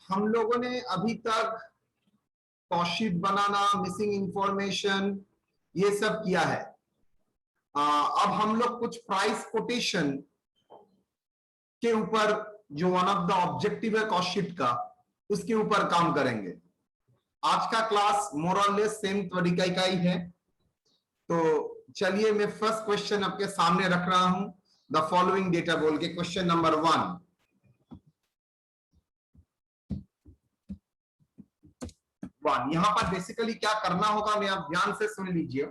हम लोगों ने अभी तक कॉस्ट शीट बनाना, मिसिंग इंफॉर्मेशन, ये सब किया है। अब हम लोग कुछ प्राइस कोटेशन के ऊपर, जो वन ऑफ द ऑब्जेक्टिव है कॉस्ट शीट का, उसके ऊपर काम करेंगे। आज का क्लास मोर और लेस सेम तरीका का ही है। तो चलिए मैं फर्स्ट क्वेश्चन आपके सामने रख रहा हूं, द फॉलोइंग डेटा बोल के। क्वेश्चन नंबर 1, यहां पर बेसिकली क्या करना होगा, मैं आप ध्यान से सुन लीजिए।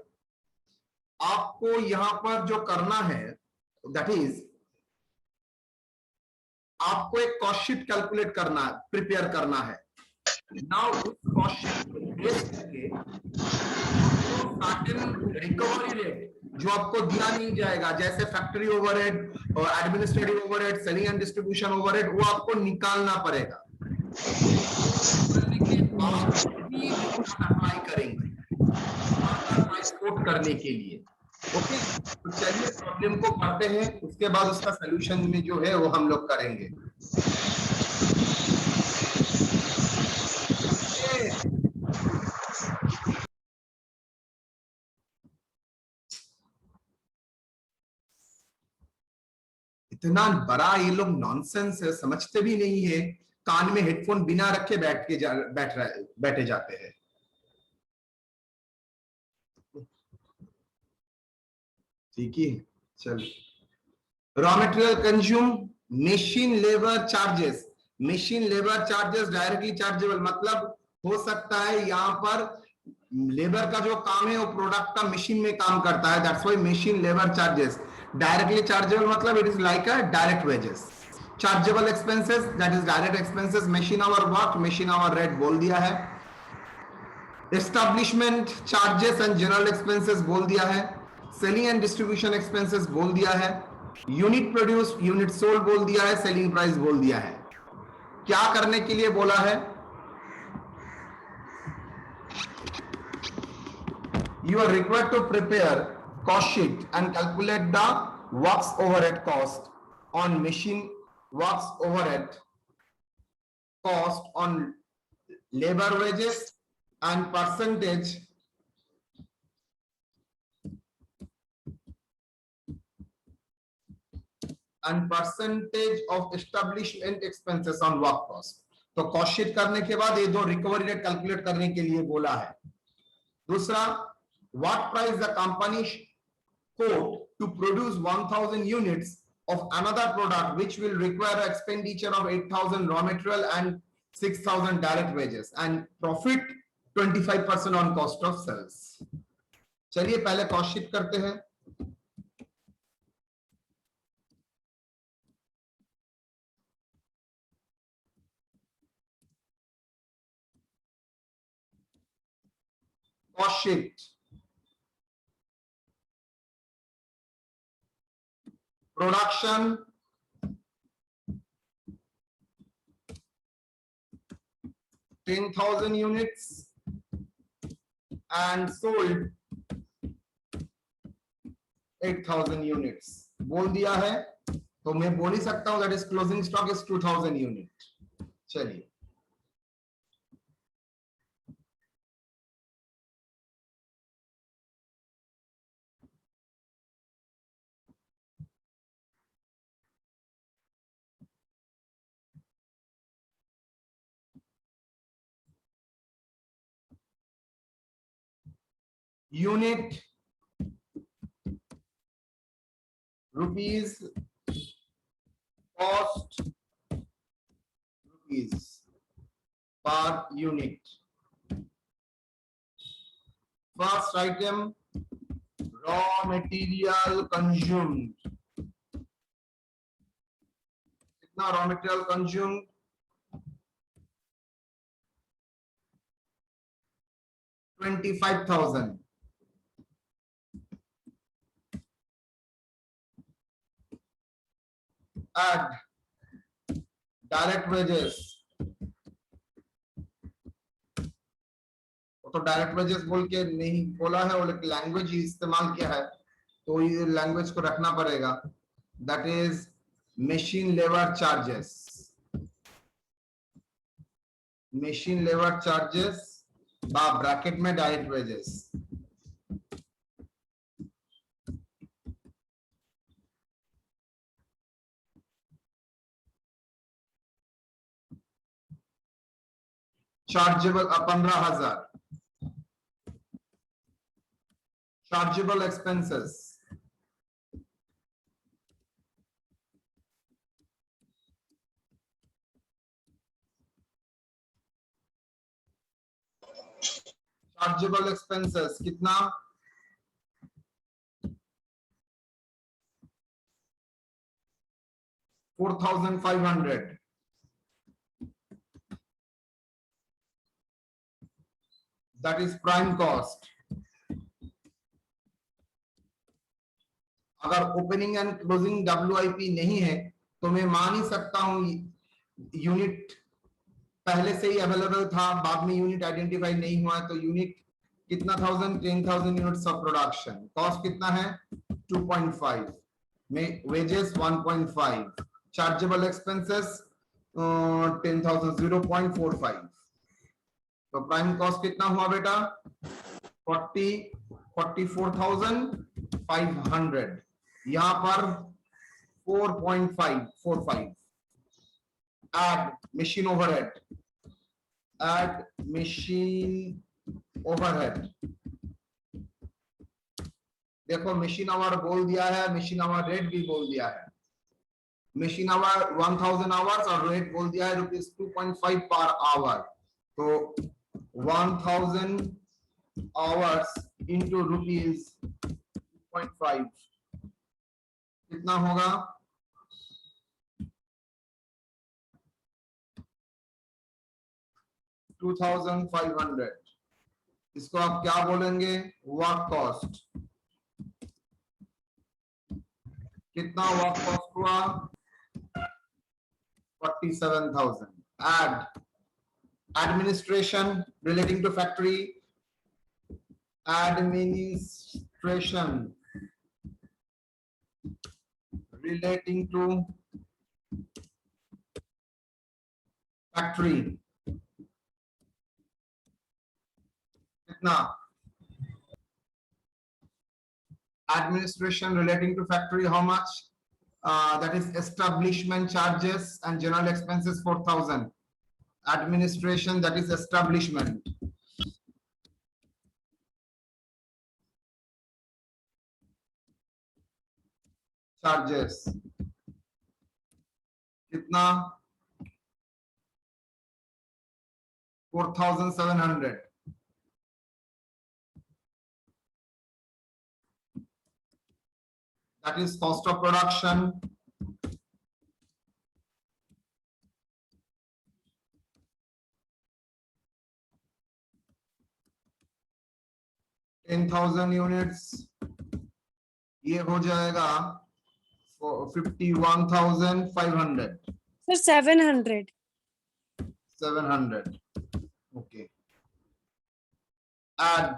आपको यहां पर जो करना है दैट इज, आपको एक कॉस्ट शीट कैलकुलेट करना, प्रिपेयर करना है। नाउ उस कॉस्ट शीट को बेस करके रिकवरी रेट जो आपको दिया नहीं जाएगा, जैसे फैक्ट्री ओवरहेड और administrative overhead, selling and distribution overhead, वो आपको निकालना पड़ेगा। अप्लाई करेंगे प्राइस कोट करने के लिए। ओके, तो चलिए प्रॉब्लम को करते हैं, उसके बाद उसका सलूशन में जो है वो हम लोग करेंगे। इतना बड़ा ये लोग नॉनसेंस है, समझते भी नहीं है। कान में हेडफोन बिना रखे बैठे जाते हैं। ठीक है, चलो। Raw material consume, machine labour charges. Machine labour charges directly chargeable, मतलब हो सकता है यहाँ पर लेबर का जो काम है वो प्रोडक्ट का मशीन में काम करता है, that's why machine labour charges. Directly chargeable मतलब it is like a direct wages. Chargeable expenses that is direct expenses, machine hour work, machine hour rate बोल दिया है। Establishment charges and general expenses बोल दिया है। सेलिंग एंड डिस्ट्रीब्यूशन एक्सपेंसेस बोल दिया है। यूनिट प्रोड्यूस, यूनिट सोल्ड बोल दिया है। सेलिंग प्राइस बोल दिया है। क्या करने के लिए बोला है? You are required to prepare cost sheet and calculate the works overhead cost on machine, works overhead cost on labor wages and percentage of establishment expenses on work cost। तो कॉस्ट शीट करने के बाद ये दो recovery rate calculate करने के लिए बोला है। दूसरा, what price the company quote to produce 1000 units of another product which will require expenditure of 8000 raw material and 6000 direct wages and profit 25% on cost of sales। चलिए पहले कॉस्ट शीट करते हैं। Cost sheet, production 10,000 units and sold 8,000 units बोल दिया है, तो मैं बोल ही सकता हूं that is closing stock is 2000 unit. चलिए unit rupees, cost rupees per unit. First item raw material consumed. कितना raw material consumed? 25,000। add direct wages, तो डायरेक्ट वेजेस बोल के नहीं बोला है, वो लैंग्वेज ही इस्तेमाल किया है, तो ये लैंग्वेज को रखना पड़ेगा। That is machine labour charges. machine labor charges बा ब्रैकेट में direct wages. Chargeable 15,000 chargeable expenses chargeable expenses कितना 4,500 that is prime cost। अगर ओपनिंग एंड क्लोजिंग WIP नहीं है तो मैं मान ही सकता हूं यूनिट पहले से ही अवेलेबल था, बाद में यूनिट आइडेंटिफाई नहीं हुआ है, तो यूनिट कितना 10,000 यूनिट्स ऑफ प्रोडक्शन। कॉस्ट कितना है 2.5 में वेजेस 1.5 चार्जेबल एक्सपेंसेस 10,000 0.45 तो प्राइम कॉस्ट कितना हुआ बेटा 44,500 यहां पर 4.545 add machine overhead देखो मशीन आवर बोल दिया है, मशीन आवर रेट भी बोल दिया है। मशीन आवर 1000 आवर्स और रेट बोल दिया है ₹2.5 पर आवर, तो 1000 आवर्स इंटू ₹2.5 कितना होगा 2,500। इसको आप क्या बोलेंगे वर्क कॉस्ट। कितना वर्क कॉस्ट हुआ 47,000। Add administration relating to factory administration relating to factory कितना administration relating to factory how much that is establishment charges and general expenses 4,000 administration that is establishment charges कितना 4,700 that is cost of production units ये हो जाएगा 51,500 sir 700 okay. Add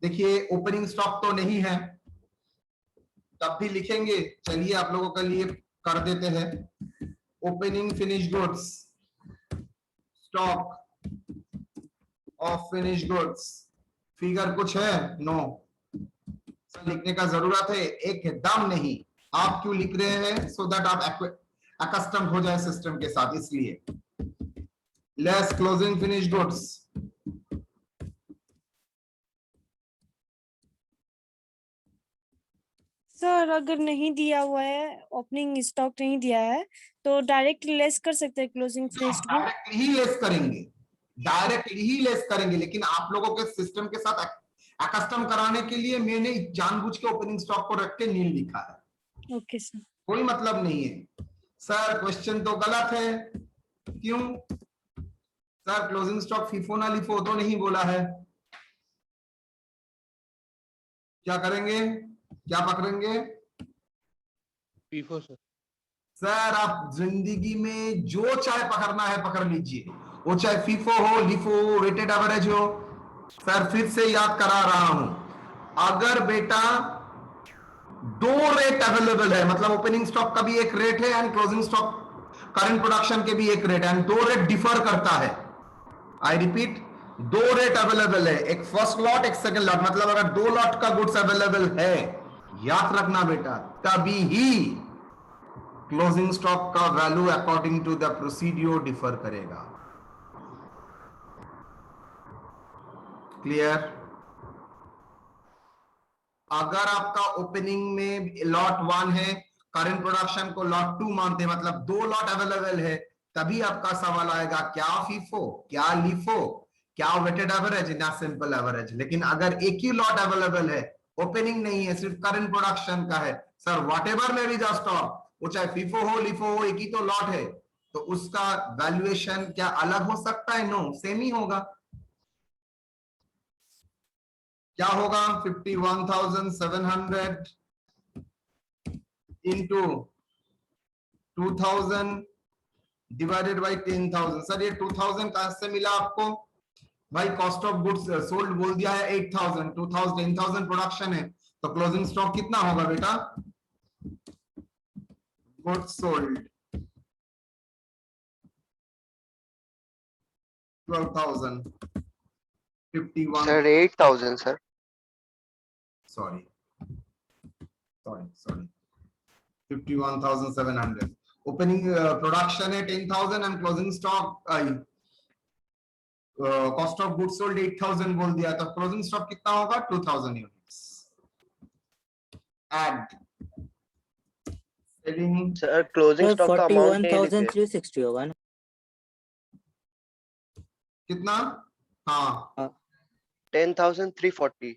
देखिए opening stock तो नहीं है तब भी लिखेंगे, चलिए आप लोगों के लिए कर देते हैं। Opening finish goods stock of finish goods figure कुछ है नो सर लिखने का जरूरत है एकदम नहीं। आप क्यों लिख रहे हैं सो दैट आप अकस्टम हो जाए सिस्टम के साथ, इसलिए less closing finish goods sir अगर नहीं दिया हुआ है ओपनिंग स्टॉक नहीं दिया है तो डायरेक्टली लेस कर सकते हैं क्लोजिंग फिनिश्ड को। डायरेक्टली ही लेस करेंगे लेकिन आप लोगों के सिस्टम के साथ अकस्टम कराने के लिए मैंने जानबूझ के ओपनिंग स्टॉक को रख के नील लिखा है। ओके सर कोई मतलब नहीं है। सर क्वेश्चन तो गलत है क्यों सर क्लोजिंग स्टॉक फीफो ना लिफो तो नहीं बोला है, क्या करेंगे क्या पकड़ेंगे फीफो सर। सर आप जिंदगी में जो चाहे पकड़ना है पकड़ लीजिए, वो चाहे फीफो हो लिफो वेटेड एवरेज हो। सर फिर से याद करा रहा हूं अगर बेटा दो रेट अवेलेबल है मतलब ओपनिंग स्टॉक का भी एक रेट है and closing stock current production के भी एक रेट है, दो रेट डिफर करता है। आई रिपीट, दो रेट अवेलेबल है, एक फर्स्ट लॉट एक सेकंड लॉट। मतलब अगर दो लॉट का गुड्स अवेलेबल है, याद रखना बेटा, तभी ही क्लोजिंग स्टॉक का value according to the procedure differ करेगा। क्लियर? अगर आपका ओपनिंग में लॉट 1 है, करंट प्रोडक्शन को लॉट 2 मानते, मतलब दो लॉट अवेलेबल है, तभी आपका सवाल आएगा क्या फीफो, क्या लीफो, क्या वेटेड एवरेज या सिंपल एवरेज। लेकिन अगर एक ही लॉट अवेलेबल है, ओपनिंग नहीं है, सिर्फ करंट प्रोडक्शन का है, सर व्हाटएवर में भी जा स्टॉक, वो चाहे फीफो हो लीफो हो, एक ही तो लॉट है, तो उसका वैल्यूएशन क्या अलग हो सकता है? नो, सेम ही होगा। क्या होगा? 51,700 इंटू 2,000 डिवाइडेड बाई 10,000। सर ये 2,000 कहां से मिला आपको? भाई कॉस्ट ऑफ गुड्स सोल्ड बोल दिया है 8,000, 2,000 10,000 प्रोडक्शन है, तो क्लोजिंग स्टॉक कितना होगा बेटा? Goods sold 12,000, 51 sir 8,000 sir. Sorry 51,700। Opening production है 10,000 and closing stock cost of goods sold 8,000 बोल दिया, तो क्लोजिंग स्टॉक कितना होगा? 2,000 units. Add selling sir closing sir stock का अमाउंट नहीं लिखे। 41,360 होगा ना? कितना? हाँ 10,340।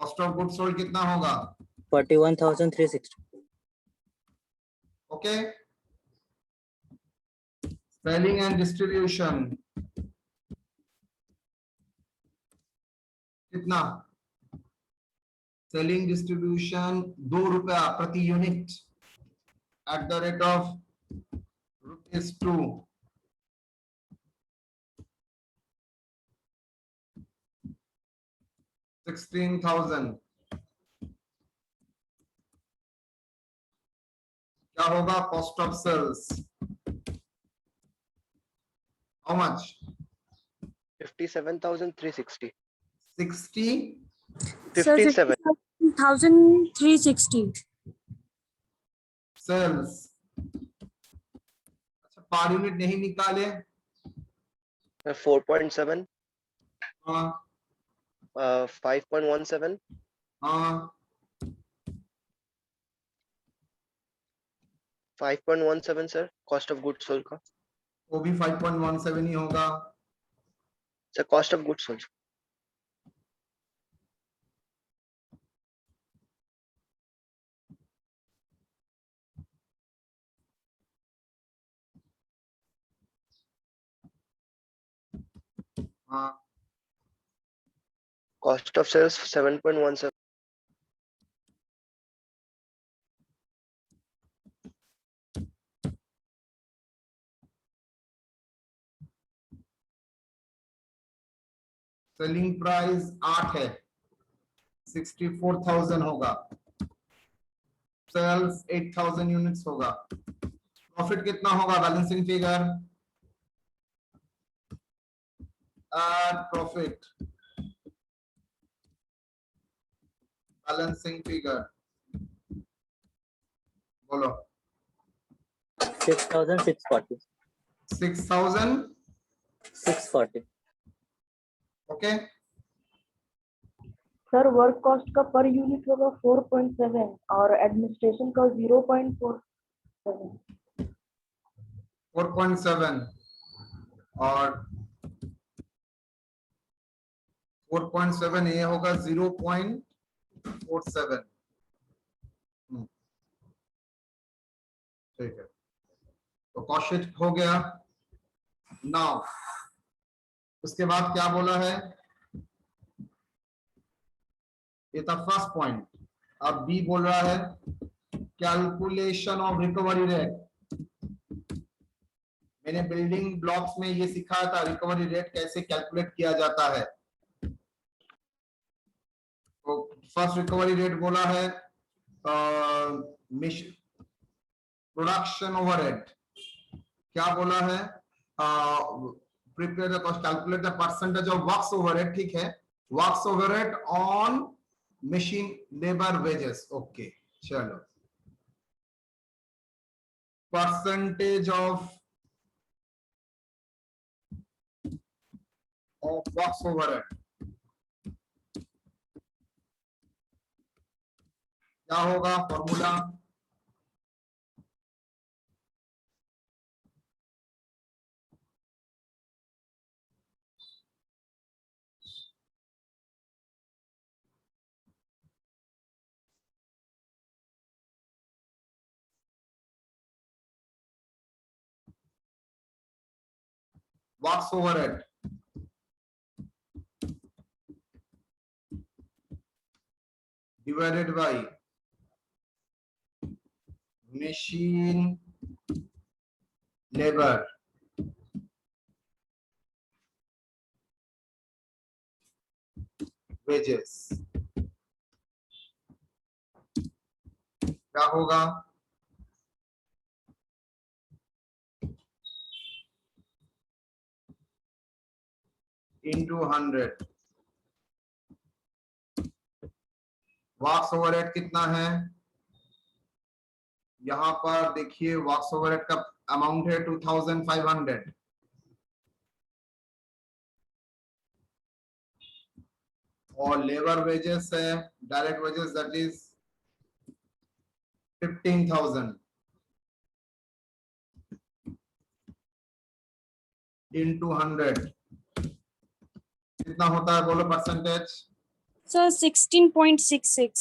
कॉस्ट ऑफ गुड्स सोल्ड कितना होगा? 41,360। ओके। सेलिंग एंड डिस्ट्रीब्यूशन कितना? सेलिंग डिस्ट्रीब्यूशन 2 रुपया प्रति unit at the rate of ₹2। 16,000 क्या होगा? Cost of sales how much? 57,360। 60 sir 57 57,360 sales. अच्छा पर यूनिट नहीं निकाले? 4.7 हाँ 5.17 हाँ 5.17 sir cost of goods sold का। वो भी 5.17 ही होगा। Sir cost of goods sold. हाँ cost of sales 7.17। Selling price 8 है, 64,000 होगा। सेल्स 8,000 यूनिट्स होगा। प्रॉफिट कितना होगा? Balancing figure profit balancing figure बोलो। 6,640। 6,640 ओके। सर वर्क कॉस्ट का पर यूनिट होगा 4.7 और एडमिनिस्ट्रेशन का 0.47। 4.7 और 4.7 ये होगा 0.47। ठीक है, तो कॉस्ट हो गया। नाउ उसके बाद क्या बोला है? ये था फर्स्ट पॉइंट। अब बी बोल रहा है कैलकुलेशन ऑफ रिकवरी रेट। मैंने बिल्डिंग ब्लॉक्स में ये सिखाया था रिकवरी रेट कैसे कैलकुलेट किया जाता है। तो फर्स्ट रिकवरी रेट बोला है प्रोडक्शन ओवरहेड क्या बोला है? Prepare the cost, calculate the percentage of works overhead, ठीक है, works overhead on machine labour wages, okay चलो, परसेंटेज ऑफ वर्क्स ओवरहेड क्या होगा formula? Works overhead divided by machine labor wages क्या होगा? into 100। वर्क्स ओवरहेड कितना है? यहां पर देखिए वर्क्स ओवरहेड का अमाउंट है 2500 और लेबर वेजेस है direct wages that is 15,000 into 100 कितना होता है बोलो परसेंटेज? Sir 16.66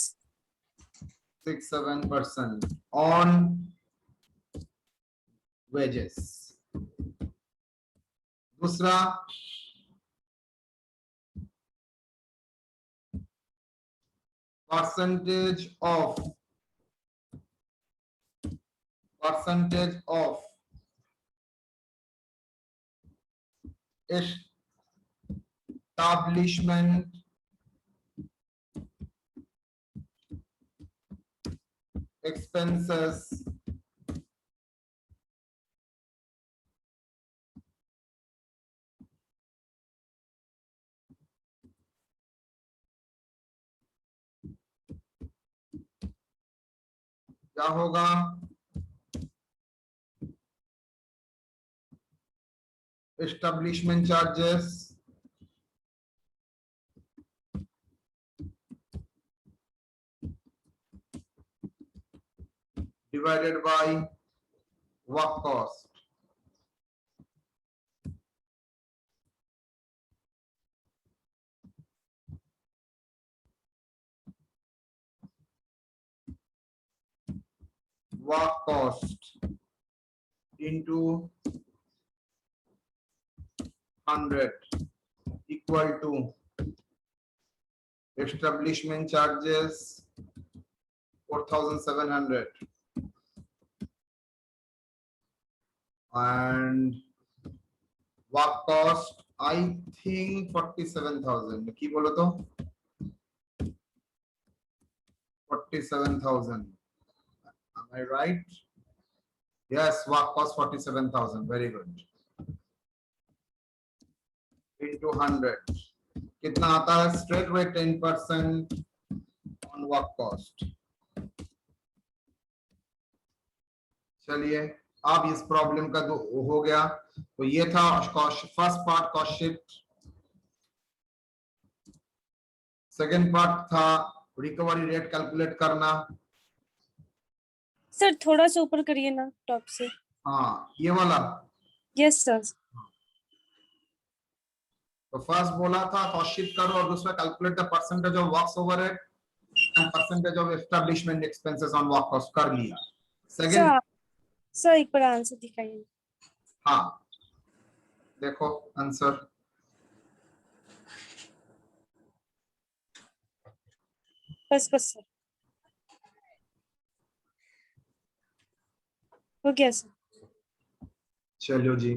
67% on wages। दूसरा percentage of establishment expenses क्या होगा? Establishment charges divided by work cost, work cost into 100 equal to establishment charges 4,700 and work cost I think 47,000 की बोलो तो 47,000। Am I right? Yes, work cost 47,000. Very good. Into 100 कितना आता है? Straight away 10% on work cost। चलिए अब इस problem का हो गया, तो ये था first part cost sheet. Second part था रिकवरी रेट कैलकुलेट करना। सर थोड़ा सा ऊपर करिए ना टॉप से। हाँ ये वाला। Yes sir. तो फर्स्ट बोला था कॉस्ट शीट करो और दूसरा calculate the percentage of works overhead and percentage of establishment expenses on work cost कर लिया। सेकंड सर एक बार आंसर दिखाइए। हाँ देखो आंसर बस सर हो गया सर। चलो जी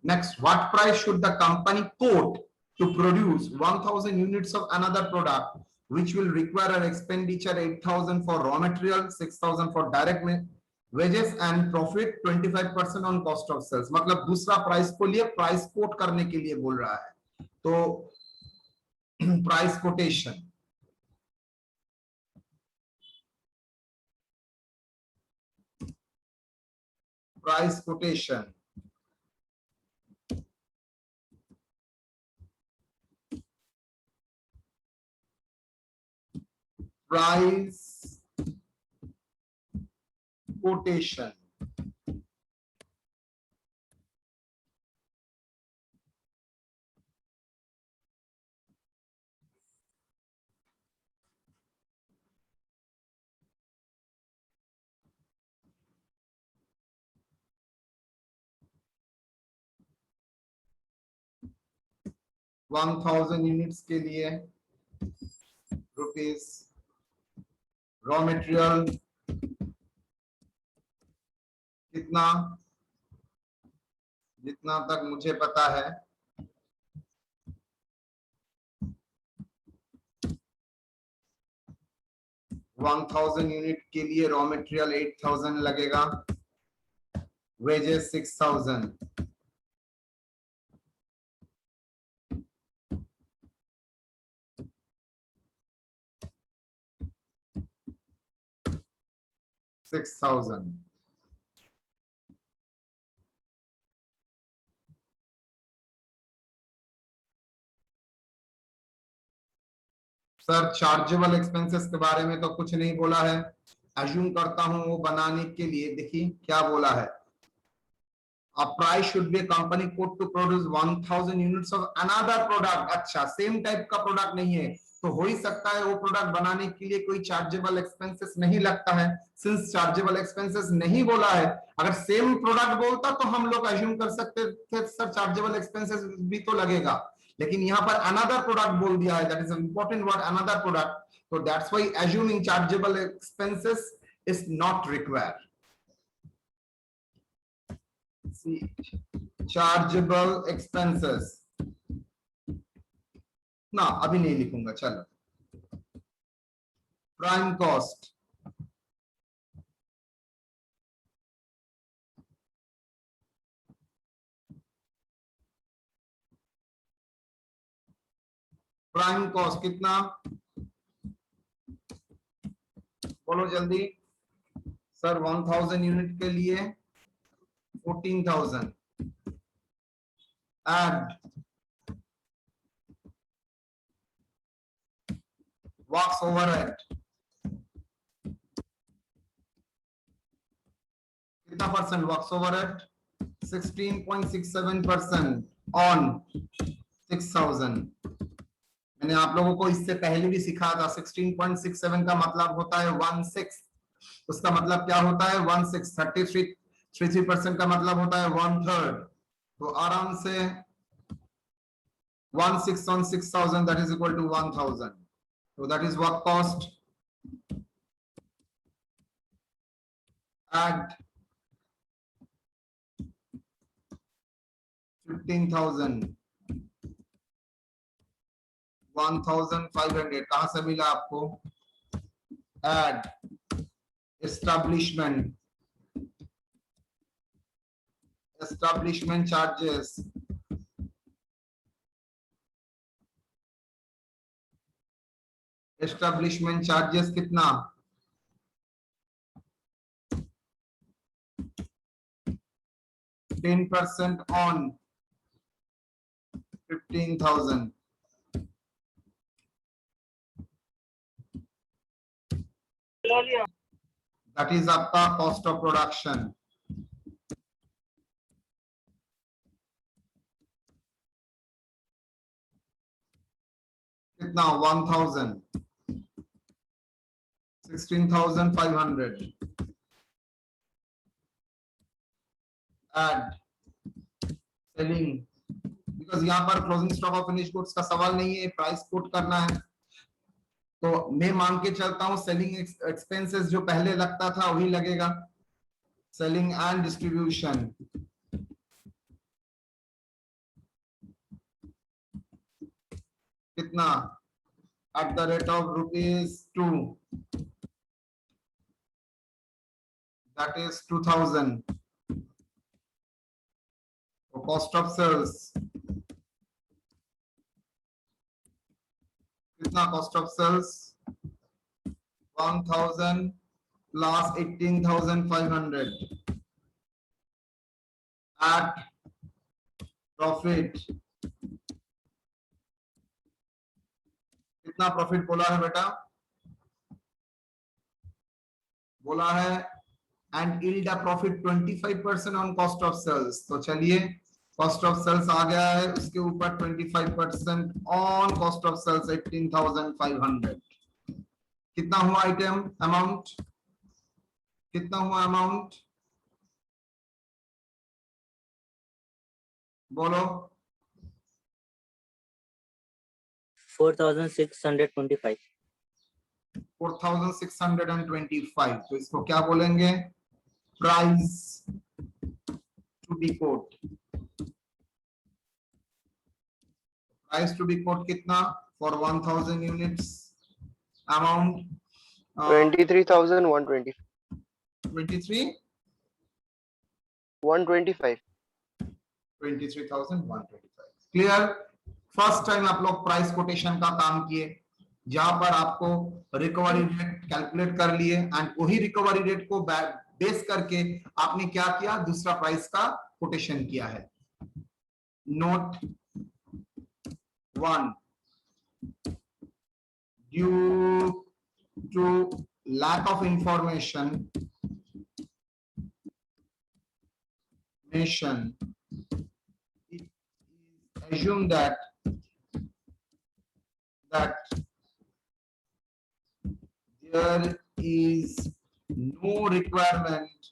next, what price should the company quote to produce 1,000 units of another product which will require an expenditure 8,000 for raw material, 6,000 for direct wages and profit 25% on cost of sales, मतलब दूसरा price को लिए price quote करने के लिए बोल रहा है। तो price quotation, price quotation, price quotation, one 1000 units के लिए रुपीस, रॉ मटेरियल कितना, जितना तक मुझे पता है 1000 यूनिट के लिए रॉ मटेरियल 8000 लगेगा, वेजेस 6000, सर चार्जेबल एक्सपेंसेस के बारे में तो कुछ नहीं बोला है, अज्यूम करता हूं वो बनाने के लिए, देखिए क्या बोला है, a price should be a company code to produce 1000 units of another product। अच्छा, सेम टाइप का प्रोडक्ट नहीं है तो हो ही सकता है वो प्रोडक्ट बनाने के लिए कोई चार्जेबल एक्सपेंसेस नहीं लगता है। सिंस चार्जेबल एक्सपेंसेस नहीं बोला है, अगर सेम प्रोडक्ट बोलता तो हम लोग अज्यूम कर सकते थे सर चार्जेबल एक्सपेंसेस भी तो लगेगा, लेकिन यहाँ पर अनदर प्रोडक्ट बोल दिया है, that is important word, another product, तो that's why assuming chargeable expenses is not required. Chargeable expenses ना अभी नहीं लिखूंगा, चलो। प्राइम कॉस्ट, प्राइम कॉस्ट कितना, बोलो जल्दी सर। 1000 यूनिट के लिए 14,000, एड वर्क्स ओवरहेड कितना परसेंट, वर्क्स ओवरहेड 16.67% ऑन 6000। मैंने आप लोगों को इससे पहले भी सिखाया था, 16.67 का मतलब होता है 1/6, उसका मतलब क्या होता है 1/6, 33% का मतलब होता है 1/3, तो आराम से 1/6 on 6000 that is equal to 1000, so that is work cost, add 15,000, 1500 कहां से मिला आपको, add establishment charges, establishment charges कितना, 10% on 15,000, that is आपका कॉस्ट ऑफ प्रोडक्शन। कितना 1000, 16,500, एड सेलिंग, बिकॉज यहाँ पर closing stock of finish goods का सवाल नहीं है, प्राइस कोट करना है, तो मैं मान के चलता हूं सेलिंग एक्सपेंसेस जो पहले लगता था वही लगेगा, सेलिंग एंड डिस्ट्रीब्यूशन कितना, at the rate of ₹2, that is 2000. So cost of sales कितना? cost of sales 1000 plus 18,500 at profit कितना प्रॉफिट बोला है बेटा? बोला है and yield a profit 25% on cost of sales. तो चलिए cost of sales आ गया है, उसके ऊपर 25% on cost of sales 18,500. कितना हुआ आइटम अमाउंट? कितना हुआ अमाउंट? बोलो. 4,625. 4,625. तो इसको क्या बोलेंगे? Price to be quote. Price to be quote कितना? For 1000 units amount 23,120. 23 125. 23,125. Clear? First time आप लोग प्राइस कोटेशन का काम किए, जहां पर आपको रिकवरी रेट कैलकुलेट कर लिए एंड वही रिकवरी रेट को बेस करके आपने क्या किया? दूसरा प्राइस का कोटेशन किया है. Note 1, due to lack of information it is assumed that there is no requirement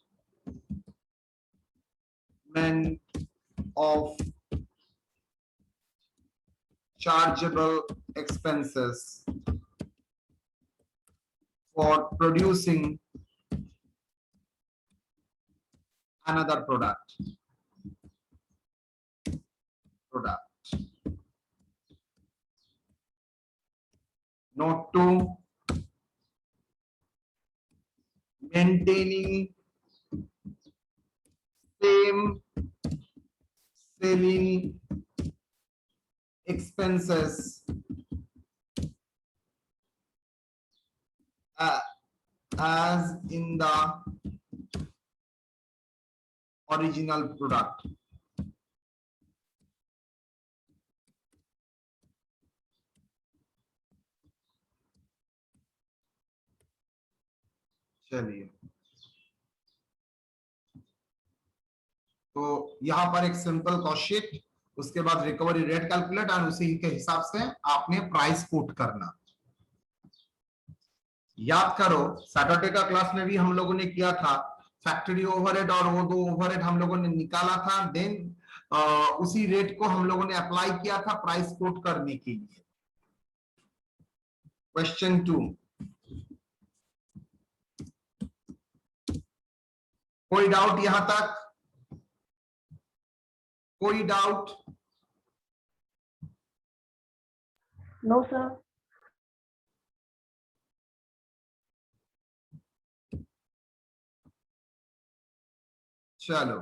of chargeable expenses for producing another product. Note 2, maintaining same selling expenses as in the original product. चलिए, तो यहां पर एक simple cost sheet, उसके बाद recovery rate calculate और उसी के हिसाब से आपने प्राइस कोट करना. याद करो सैटरडे का क्लास में भी हम लोगों ने किया था फैक्ट्री ओवरहेड और वो 2 ओवरहेड हम लोगों ने निकाला था, देन उसी रेट को हम लोगों ने अप्लाई किया था प्राइस कोट करने के लिए. क्वेश्चन 2, कोई डाउट यहां तक? कोई डाउट? No, sir. चलो,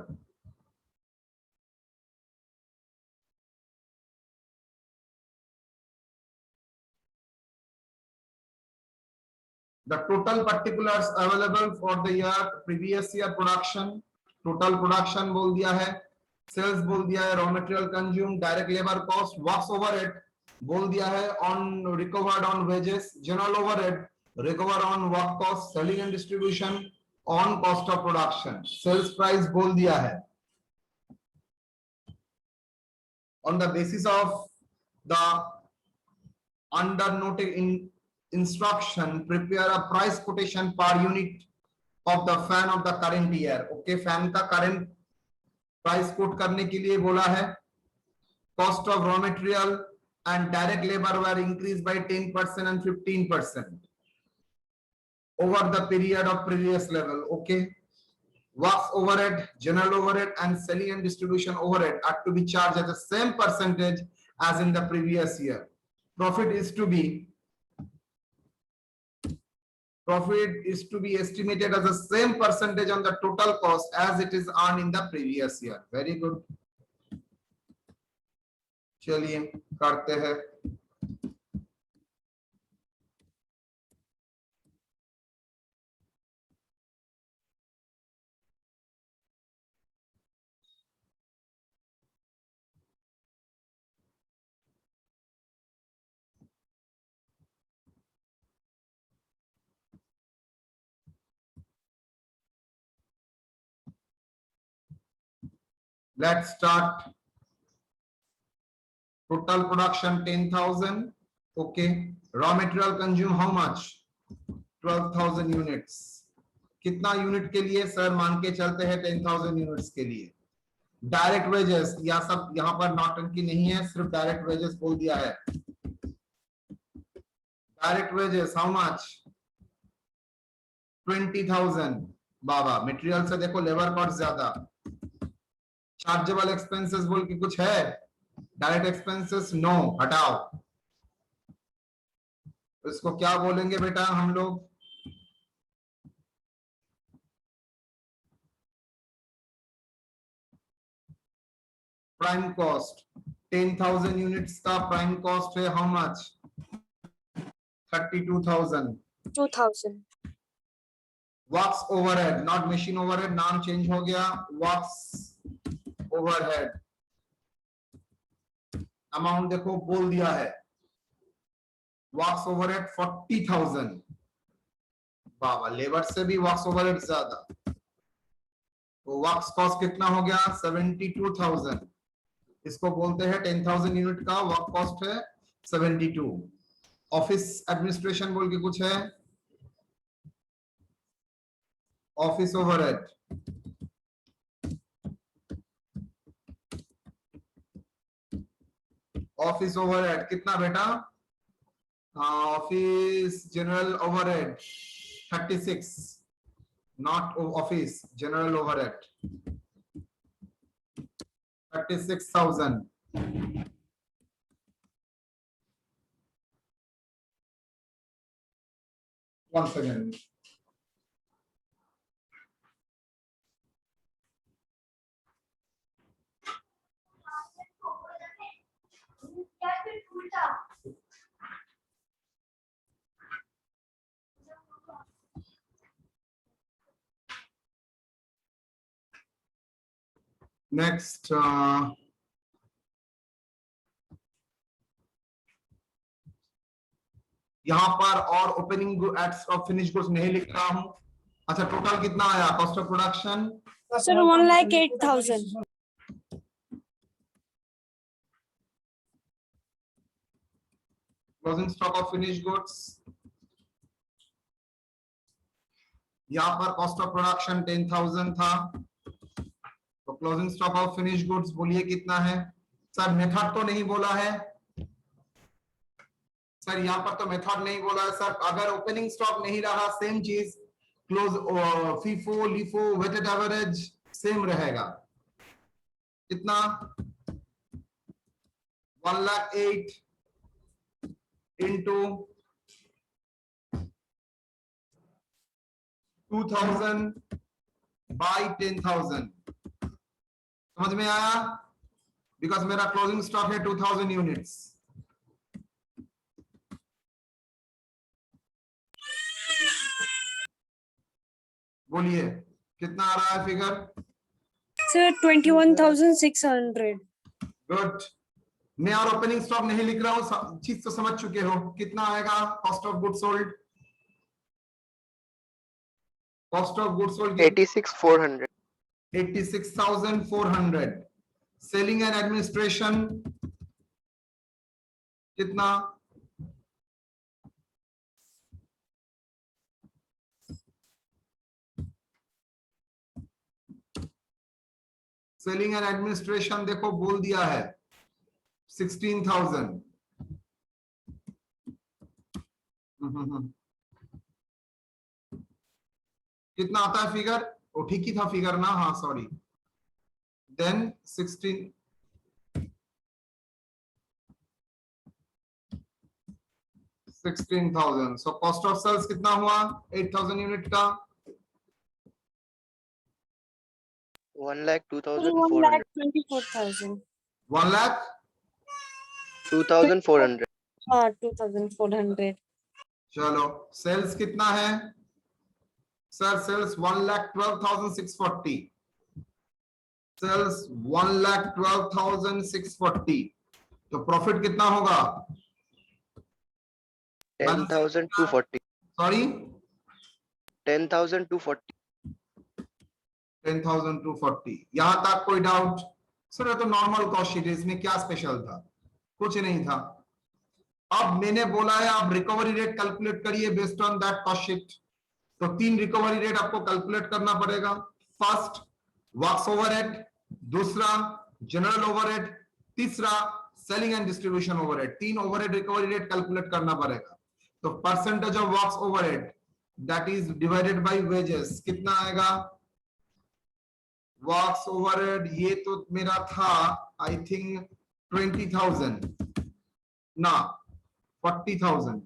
the total particulars available for the year previous year production. total production बोल दिया है, सेल्स बोल दिया है, raw material consume, direct labour cost, works overhead बोल दिया है, on recovered on wages, general overhead recover on work cost, selling and distribution on cost of production, sales price बोल दिया है. on the basis of the under noted instruction, prepare a price quotation per unit of the fan of the current year. Okay, fan का current price quote करने के लिए बोला है. cost of raw material and direct labor were increased by 10% and 15% over the period of previous level. Okay, works overhead, general overhead and selling and distribution overhead are to be charged at the same percentage as in the previous year. Profit is to be Profit is to be estimated as the same percentage on the total cost as it is earned in the previous year. Very good. चलिए करते हैं. Let's start. Total production 10,000. Okay. Raw material consume how much? 12,000 units. कितना unit के लिए sir? मान के चलते हैं 10,000 यूनिट्स के लिए. डायरेक्ट वेजेस या सब यहां पर नौटंकी नहीं है, सिर्फ डायरेक्ट वेजेस बोल दिया है. Direct wages how much? 20,000. Baba material से देखो लेबर कॉस्ट ज्यादा. चार्जेबल एक्सपेंसेस बोल के कुछ है? डायरेक्ट एक्सपेंसेस नो, हटाओ. इसको क्या बोलेंगे बेटा हम लोग? Prime cost. 10,000 यूनिट्स का प्राइम कॉस्ट है how much? 32,000. 2000. Works overhead, not machine overhead, नाम चेंज हो गया. वर्क्स ओवरहेड अमाउंट देखो बोल दिया है. Works overhead 40,000. बाबा लेबर से भी वर्क्स ओवरहेड ज्यादा. तो वर्क्स कॉस्ट कितना हो गया? 72,000. इसको बोलते हैं 10,000 यूनिट का वर्क कॉस्ट है 72. ऑफिस एडमिनिस्ट्रेशन बोल के कुछ है? ऑफिस ओवरहेड ऑफिस ओवरहेड कितना बेटा? Office general overhead 36. Not office general overhead 36,000. One second. Next, यहां पर और ओपनिंग एड्स और फिनिश गुड्स नहीं लिख रहा हूं. अच्छा टोटल कितना आया? Cost of production Sir, 1,08,000. Closing stock of finish goods. यहां पर कॉस्ट ऑफ प्रोडक्शन 10,000 था. तो closing stock of finish goods बोलिए कितना है? सर मेथड तो नहीं बोला है सर, यहाँ पर तो मेथड नहीं बोला है सर. अगर ओपनिंग स्टॉक नहीं रहा सेम चीज, close FIFO LIFO weighted average same रहेगा. कितना? 1,08,000 इंटू 2,000 बाई 10,000. समझ में आया? बिकॉज मेरा क्लोजिंग स्टॉक है 2,000 यूनिट्स. बोलिए कितना आ रहा है फिगर? Sir, 21,600. गुड. मैं और ओपनिंग स्टॉक नहीं लिख रहा हूं, चीज तो समझ चुके हो. कितना आएगा cost of goods sold? Cost of goods sold 86,400. 86,400. Selling and administration कितना? सेलिंग एंड एडमिनिस्ट्रेशन देखो बोल दिया है 16,000. कितना आता है फिगर? वो ठीक ही था फिगर ना? हाँ sorry. Then 16 16,000 16,000. So cost of sales कितना हुआ 8,000 यूनिट का? 1,02,400. 1,24,000. 1 lakh 2,400. हाँ 2,400. चलो सेल्स कितना है सर? सेल्स 1,12,640. सेल्स 1,12,640. तो प्रॉफिट कितना होगा? 10,240. सॉरी 10,240. 10,240. यहां तक कोई डाउट? सर ये तो नॉर्मल कॉस्ट शीट है, इसमें क्या स्पेशल था? कुछ नहीं था। अब मैंने बोला है आप रिकवरी रेट कैलकुलेट करिए based on that cost sheet. तो 3 रिकवरी रेट आपको कैलकुलेट करना पड़ेगा। फर्स्ट वर्क्स ओवरहेड, दूसरा जनरल ओवरहेड, तीसरा selling and distribution overhead. 3 overhead recovery rate calculate करना पड़ेगा। तो percentage of works overhead that is divided by wages कितना आएगा? वर्क्स ओवरहेड ये तो मेरा था आई थिंक 20,000 ना 40,000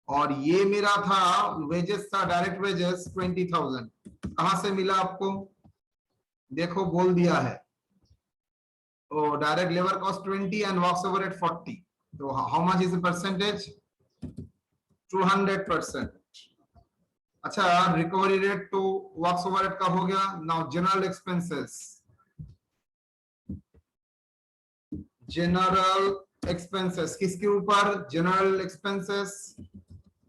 और ये मेरा था वेजेस था डायरेक्ट वेजेस 20,000। कहां से मिला आपको? देखो बोल दिया है। तो direct labour cost 20 and works overhead 40। तो how much is the percentage? 200%। अच्छा रिकवरी रेट तो वर्क्स ओवरहेड का हो गया। Now general expenses. General expenses किसके ऊपर? General expenses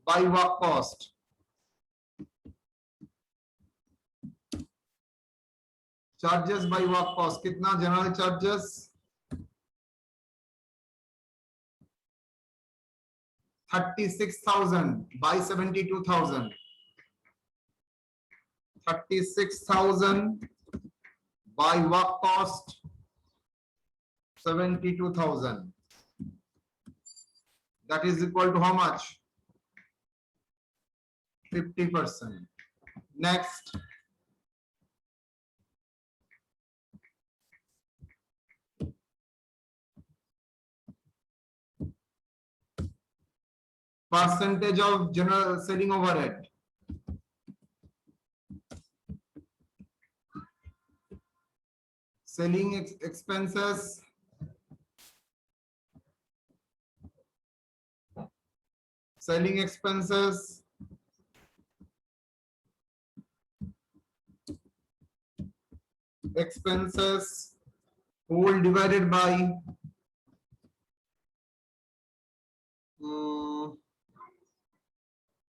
by work cost. Charges by work cost कितना? General charges 36,000 by 72,000. 36,000 by work cost 72,000. That is equal to how much? 50%. Next. Percentage of general selling overhead. Selling expenses. Selling expenses. Expenses whole divided by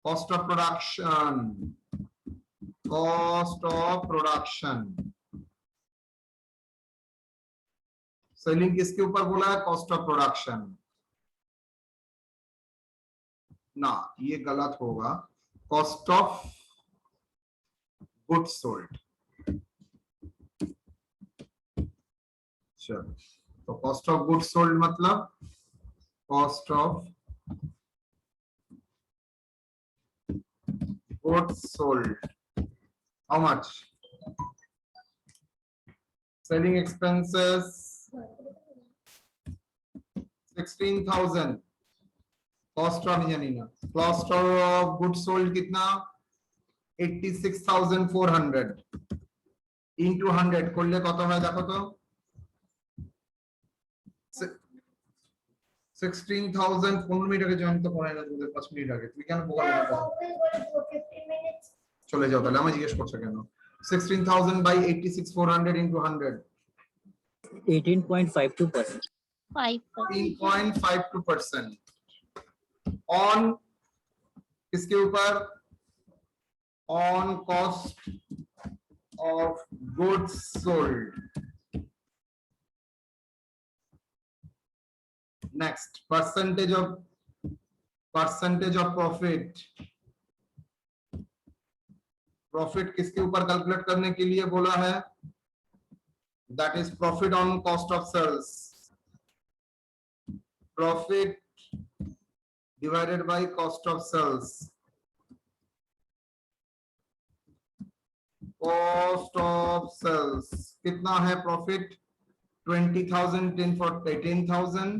cost of production. Cost of production. Selling किसके ऊपर बोला है? Cost of production ना, ये गलत होगा। Cost of goods sold. चलो तो कॉस्ट ऑफ गुड्स सोल्ड मतलब cost of goods sold how much? Selling expenses 16,000। Cost of जानिना cost of goods sold कितना? 86,400 into 100 করলে কত হয় দেখো তো? 16,000 15 মিনিট আগে জয়েন তো করাই না তোমাদের 5 মিনিট আগে। তুমি কেন বোকা লাগা? চলে যাও তাহলে, আমি জিজ্ঞেস করছো কেন? 16,000 by 86,400 into 100 18.52%. 18.52% on किसके ऊपर? On cost of goods sold. Next, percentage of profit. Profit किसके ऊपर कैलकुलेट करने के लिए बोला है? That is profit on cost of sales. Profit divided by cost of sales. Cost of sales कितना है profit? 20,000 10,000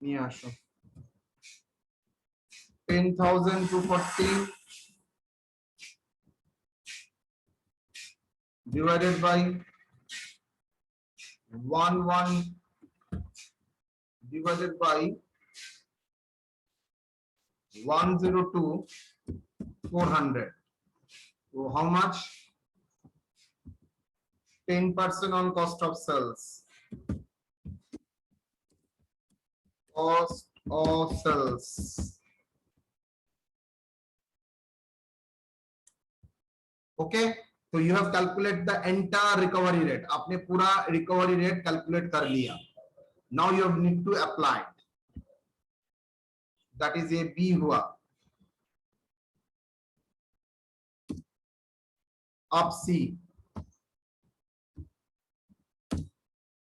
Yeah, sure. 10,240 divided by 1 divided by 102 400. So how much? 10% on cost of sales. Cost of sales. Okay, so you have calculated the entire recovery rate. आपने पूरा recovery rate calculate कर लिया. Now you need to apply it. That is a B हुआ. अब C.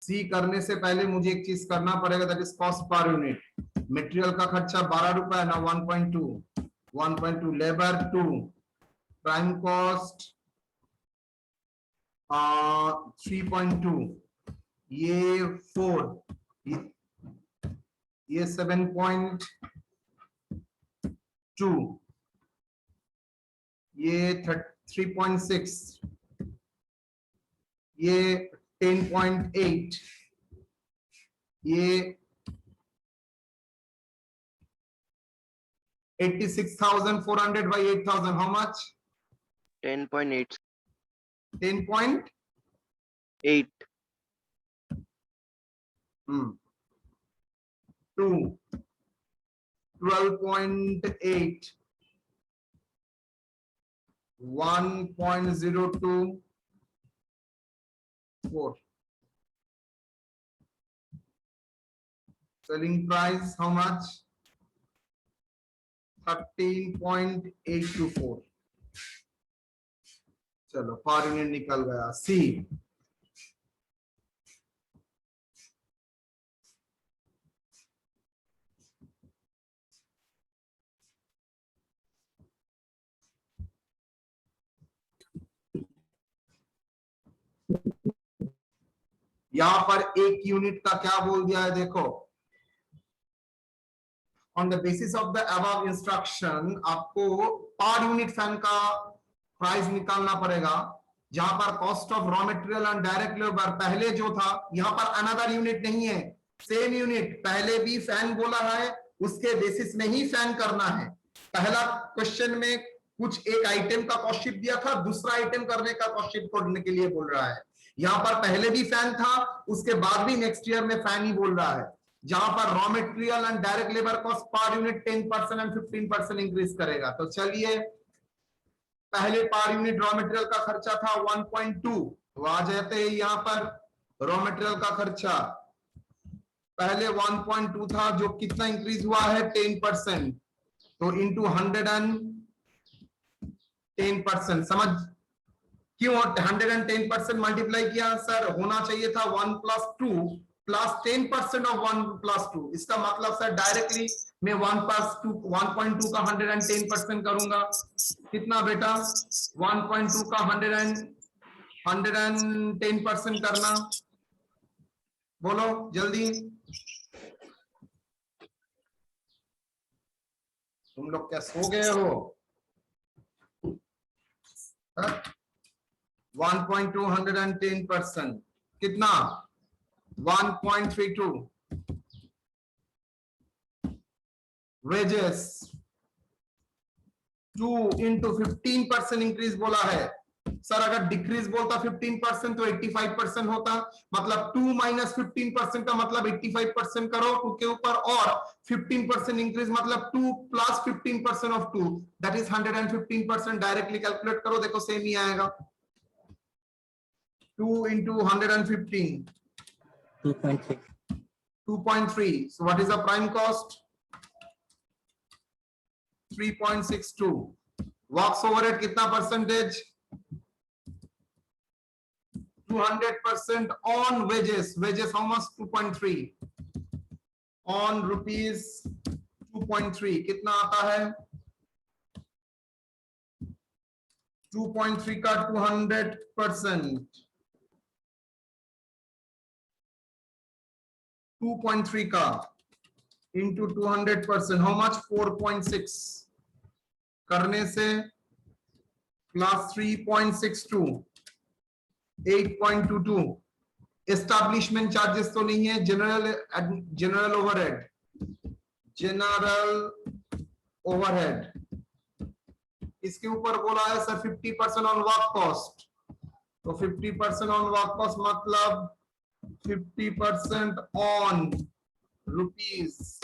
C करने से पहले मुझे एक चीज करना पड़ेगा, that is cost per unit. Material का खर्चा 12 रुपए ना 1.2 labor 2 prime cost 3.2 ये 4 ये 7.2 ये 3.6 ये 10.8 ये 86,400 by 8,000 how much? 10.8. 10.8 2 12.8 1.02 4 selling price how much? 13.824. चलो पर यूनिट निकल गया. सी यहां पर एक यूनिट का क्या बोल दिया है देखो. On the basis of the above instruction आपको पर यूनिट फैन का प्राइस निकालना पड़ेगा. जहां पर cost of raw material and direct labour पहले जो था, यहां पर अनदर यूनिट नहीं है, सेम यूनिट. पहले भी फैन बोला है, उसके बेसिस में ही फैन करना है. पहला क्वेश्चन में कुछ एक आइटम का कॉस्ट शीट दिया था, दूसरा आइटम करने का कॉस्ट शीट करने के लिए बोल रहा है. यहां पर पहले भी फैन था, उसके बाद भी नेक्स्ट ईयर में फैन ही बोल रहा है. जहां पर raw material and direct labour cost per unit 10% and 15% increase करेगा. तो चलिए पहले पर यूनिट रॉ मटेरियल का खर्चा था 1.2, तो आ जाते हैं यहां पर रॉ मटेरियल का खर्चा पहले 1.2 था, जो कितना इंक्रीज हुआ है 10%, तो इंटू 110%. समझ क्यों 110% मल्टीप्लाई किया? सर होना चाहिए था 1 + 2 + 10% ऑफ 1 + 2. इसका मतलब सर डायरेक्टली मैं 1 + 2 1.2 का 110% करूंगा. कितना बेटा? 1.2 का 110% करना. बोलो जल्दी. तुम लोग क्या सो गए हो? 1.2 110% कितना? 1.32. वेजेस 2 × 15% इंक्रीज बोला है. सर अगर डिक्रीज बोलता 15% तो 85% होता. मतलब 2 - 15% का मतलब 85% करो 2 के ऊपर, और 15% इंक्रीज मतलब 2 + 15% of 2, that is 115%. Directly calculate करो, देखो सेम ही आएगा. 2 × 115 2.3. 2.3. So what is the prime cost? 3.62. Works overhead कितना percentage? 200% on wages. Wages how much? 2.3 on rupees 2.3 कितना आता है? 2.3 का 200%, 2.3 का into 200%, how much? 4.6 करने से plus 3.62, 8.22. एस्टैब्लिशमेंट चार्जेस तो नहीं है, जनरल ओवरहेड इसके ऊपर बोला है सर 50% ऑन वर्क कॉस्ट, तो 50% ऑन वर्क कॉस्ट मतलब 50% on rupees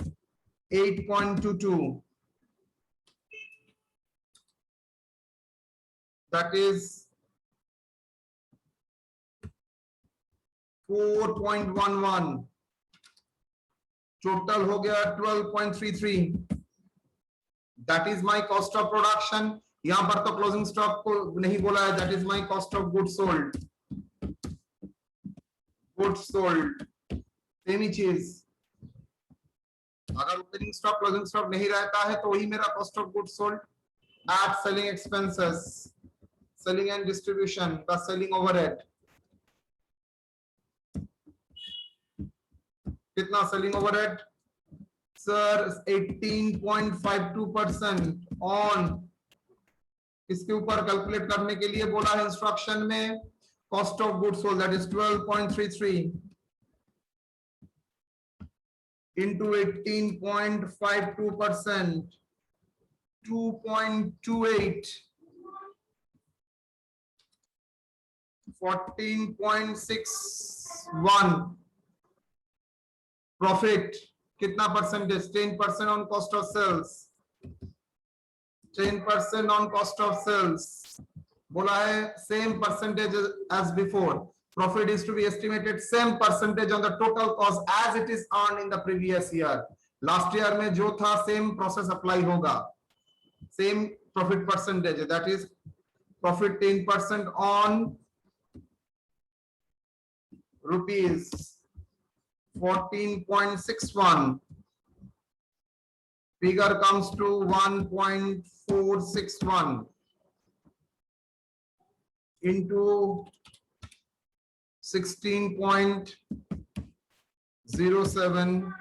8.22, that is 4.11, total हो गया 12.33. That is my cost of production. यहां पर तो क्लोजिंग स्टॉक को नहीं बोला है, that is my cost of goods sold. Same ही चीज, अगर ओपनिंग स्टॉक क्लोजिंग स्टॉक नहीं रहता है तो वही मेरा cost of goods sold. At selling expenses, selling and distribution, the selling overhead. कितना सेलिंग ओवरहेड सर? 18.52% ऑन, इसके ऊपर कैलकुलेट करने के लिए बोला है इंस्ट्रक्शन में cost of goods sold, that is 12.33 into 18.52%, 2.28, 14.61. Profit कितना percentage? 10% on cost of sales, 10% on cost of sales. बोला है same percentage as before. Profit is to be estimated same percentage on the total cost as it is earned in the previous year. Last year में जो था same process apply होगा, same profit percentage, that is profit 10% on rupees 14.61. Figure comes to 1.461 into 16.07,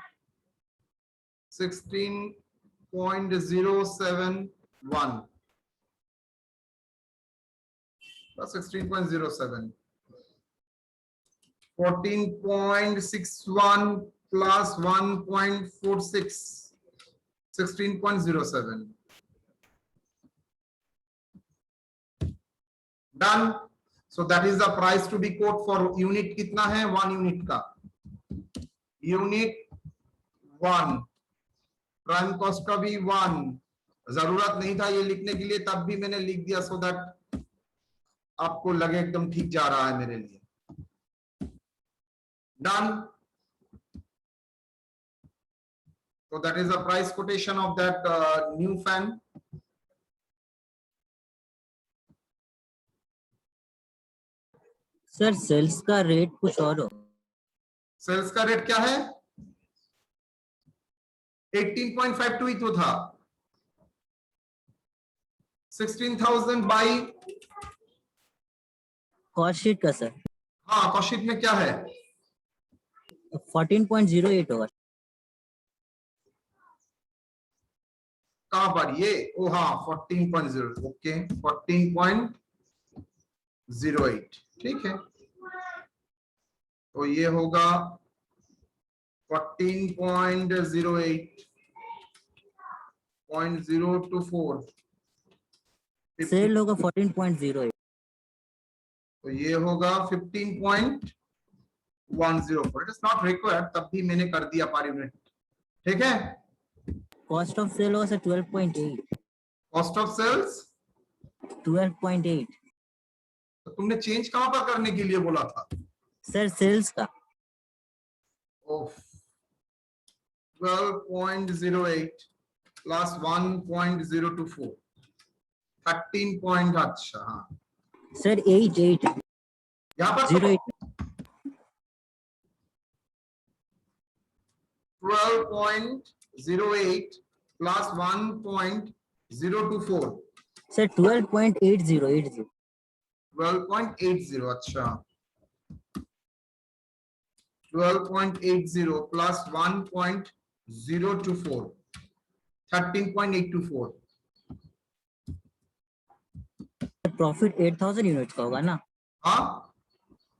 16.071 plus 16.07, 14.61 plus 1.46, 16.07. Done. So that is the price to be quote for unit. कितना है? 1 unit का, unit 1. Prime cost का भी 1. जरूरत नहीं था ये लिखने के लिए, तब भी मैंने लिख दिया सो दैट आपको लगे एकदम ठीक जा रहा है मेरे लिए. Done. So that is the price quotation of that new fan. Sir sales का रेट कुछ और हो. सेल्स का रेट क्या है? 18.52 ही तो था. 16,000 बाई कॉस्ट शीट का सर. हाँ, कॉस्ट शीट में क्या है? 14.08 होगा. कहां पर ये? ओ हाँ, 14.0. ओके, 14.08. ठीक है, तो ये होगा 14.08.024. सेल होगा 14.08. तो ये होगा 15.104. इट इज नॉट रिक्वायर्ड, तब भी मैंने कर दिया पर यूनिट. ठीक है. कॉस्ट ऑफ सेल होगा सर 12.8. Cost of sales 12.8. तो तुमने चेंज कहां पर करने के लिए बोला था? सर सेल्स का. 12.08 प्लस 1.024, 13 पॉइंट. अच्छा हाँ सर 8 यहाँ पर 08. 12.08 प्लस 1.024, सर 12.80. 12.80. अच्छा, 12.80 प्लस 1.024. 0 to 4, 13.824. प्रॉफिट 8000 यूनिट का होगा ना? हाँ,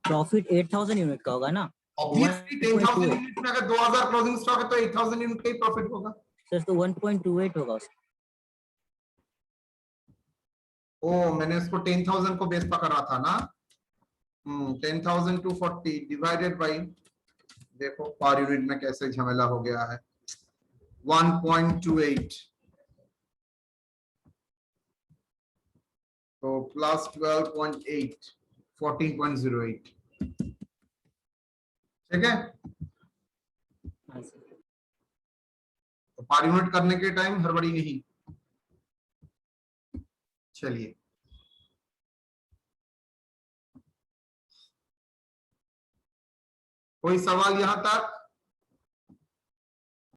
प्रॉफिट 8000 यूनिट का होगा ना? ऑब्वियसली 10,000 यूनिट में अगर 2000 क्लोजिंग स्टॉक है तो 8,000 यूनिट का ही प्रॉफिट होगा। सर तो 1.28 होगा उसका। ओ, मैंने इसको 10,000 को बेस पकड़ा था ना। 10,240 डिवाइडेड बाई, देखो पर यूनिट में कैसे झमेला हो गया है, 1.28, तो प्लस 12.8, 14.08, ठीक है। हाँ सर। तो पर यूनिट करने के टाइम हड़बड़ी नहीं। चलिए, कोई सवाल यहां तक?